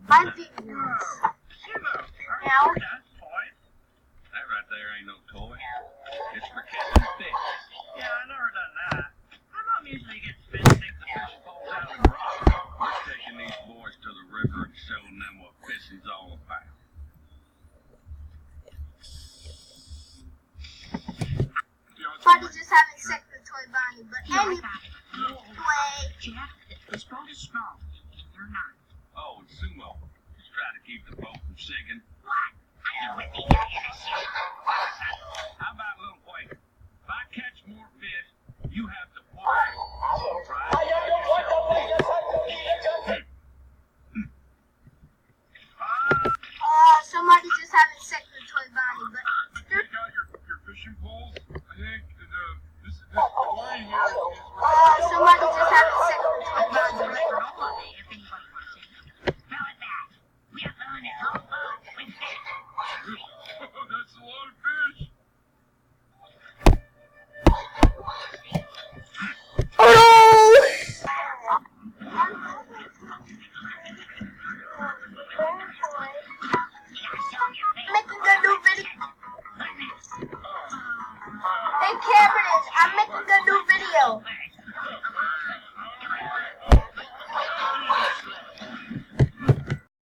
My feet. Now. That right there ain't no toy. It's for catching fish. Yeah, I never done that. My mom usually gets fish, takes the fishing poles out of the rock. We're taking these boys to the river and showing them what fishing's all about. Probably just having sex with Toy Bonnie, but anyway. Jeff, this boat is small. You're not. Oh, and Sumo. Just try to keep the boat from sinking. What? I know what they do in this year. How about a little quake? If I catch more fish, you have to pull it. Somebody just having sex with Toy Bonnie, but Take out your fishing poles. I think this line here is somebody just having sex with Toy Bonnie. Granola day, if anybody wants it. Throw it back. We are filling this whole boat with fish. That's a lot of fish. Making a new video. Hey Cameron, I'm making a new video.